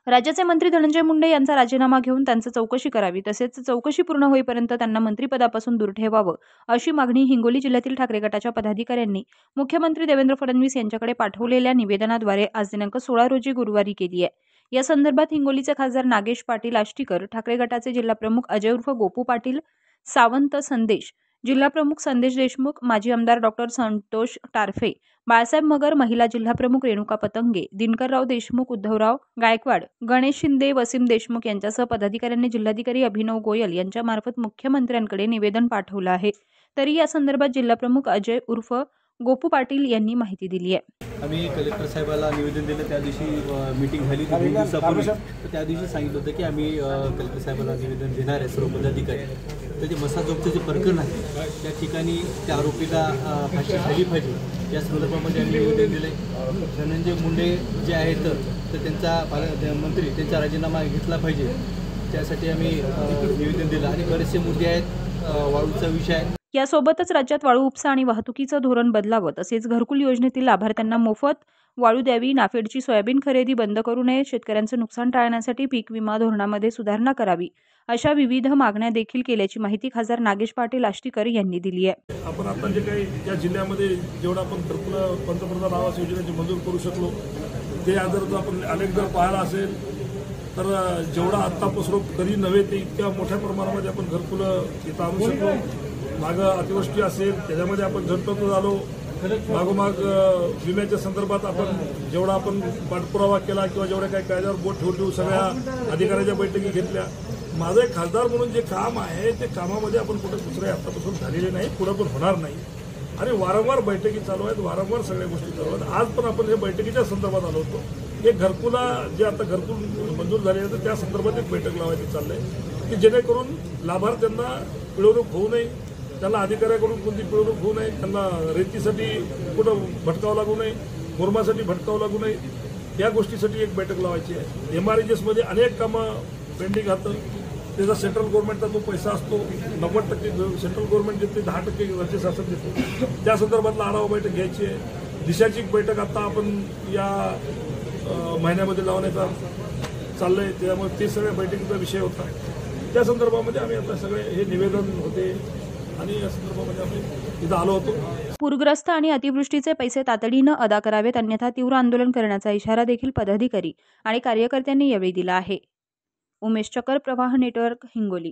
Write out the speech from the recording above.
राज्याचे मंत्री धनंजय मुंडे यांचा राजीनामा घेऊन त्यांची चौकशी करावी तसेच चौकशी पूर्ण होईपर्यंत त्यांना मंत्रिपदापासून दूर ठेवावं अशी मागणी हिंगोली जिल्ह्यातील ठाकरे गटाच्या पदाधिकाऱ्यांनी मुख्यमंत्री देवेंद्र फडणवीस यांच्याकडे पाठवलेल्या निवेदनाद्वारे आज दिनांक 16 रोजी गुरुवारी केली आहे। या संदर्भात हिंगोलीचे खासदार नागेश पाटील आष्टीकर, ठाकरे गटाचे जिल्हाप्रमुख अजय उर्फ गोपू पाटील सावंत, संदेश जिल्हाप्रमुख संदेश देशमुख, माजी आमदार डॉक्टर संतोष टारफे, बाळासाहेब मगर, महिला जिल्हाप्रमुख रेणुका पतंगे, दिनकरराव देशमुख, उद्धवराव गायकवाड, गणेश शिंदे, वसीम देशमुख यांच्यासह पदाधिकाऱ्यांनी जिल्हाधिकारी अभिनव गोयल यांच्यामार्फत मुख्यमंत्र्यांकडे निवेदन पाठवलं आहे। तरी या संदर्भात जिल्हाप्रमुख अजय उर्फ गोपू पाटील यांनी माहिती दिली आहे। आम्ही कलेक्टर साहेबाला निवेदन दिलं, त्या दिवशी मीटिंग झाली 2 दिवसापूर्वी, तर त्या दिवशी सांगितलं होतं की आम्ही कलेक्टर साहेबाला निवेदन देणार आहे सर्व पदाधिकारी। तर जे मसाजोगचं जे प्रकरण आहे त्या ठिकाणी त्या आरोपीला फाशी झाली पाहिजे या संदर्भामध्ये आम्ही निवेदन दिलं आहे। धनंजय मुंडे जे आहेत तर त्यांचा मंत्री त्यांचा राजीनामा घेतला पाहिजे त्यासाठी आम्ही निवेदन दिलं आणि बरेचसे मुद्दे आहेत, वाळूचा विषय आहे। यासोबतच राज्यात वाळू उपसा आणि वाहतुकीचं धोरण बदलावं तसेच घरकुल योजनेतील लाभार्थ्यांना मोफत वाळू द्यावी, नाफेडची सोयाबीन खरेदी बंद करू नये, शेतकऱ्यांचं नुकसान टाळण्यासाठी पीक विमा धोरणामध्ये सुधारणा करावी अशा विविध मागण्या देखील केल्याची माहिती खासदार नागेश पाटील आष्टीकर यांनी दिली आहे। आपण आता जे काही या जिल्ह्यामध्ये जेवढा आपण घरकुल पंतप्रधान आवास योजनेची मंजूर करू शकलो ते जर आपण अनेक जर पाहायला असेल तर जेवढा आत्तापासून कधी नव्हे ते इतक्या मोठ्या प्रमाणामध्ये आपण घरकुल इथं आणू शकलो। मागं अतिवृष्टी असेल त्याच्यामध्ये आपण झटपट झालो, मागोमाग विम्याच्या संदर्भात आपण जेवढा आपण पाठपुरावा केला किंवा जेवढ्या काही कायद्यावर बोट ठेवू सगळ्या अधिकाऱ्याच्या बैठकी घेतल्या। माझं एक खासदार म्हणून जे काम आहे ते कामामध्ये आपण कुठे दुसरे आत्तापासून झालेले नाही, पुढे पण होणार नाही आणि वारंवार बैठकी चालू आहेत, वारंवार सगळ्या गोष्टी चालू आहेत। आज पण आपण हे बैठकीच्या संदर्भात आलो होतो, एक घरकुला जे आता घरकुल मंजूर झाले आहे तर त्या संदर्भात एक बैठक लावायची चाललंय की जेणेकरून लाभार्थ्यांना पिळवणूक होऊ नये, त्यांना अधिकाऱ्याकडून कोणती पिळवणूक होऊ नये, त्यांना रेतीसाठी कुठं भटकावं लागू नये, मुरमासाठी भटकावं लागू नये, या गोष्टीसाठी एक बैठक लावायची आहे। MRHSमध्ये अनेक कामं पेंडिंग राहतं, त्याचा सेंट्रल गव्हर्नमेंटचा जो पैसा असतो 90% सेंट्रल गव्हर्नमेंट देते, 10% राज्य शासन देते, त्या संदर्भातला आढावा बैठक घ्यायची आहे। दिशाची एक बैठक आता आपण या महिन्यामध्ये लावण्याचा चाललंय, त्यामुळे ते सगळ्या बैठकीचा विषय होता। त्या संदर्भामध्ये आम्ही आता सगळे हे निवेदन होते आणि या संदर्भामध्ये आम्ही इथं आलो होतो। पूरग्रस्त आणि अतिवृष्टीचे पैसे तातडीनं अदा करावेत, अन्यथा तीव्र आंदोलन करण्याचा इशारा देखील पदाधिकारी आणि कार्यकर्त्यांनी यावेळी दिला आहे। उमेश चकर, प्रवाह नेटवर्क, हिंगोली।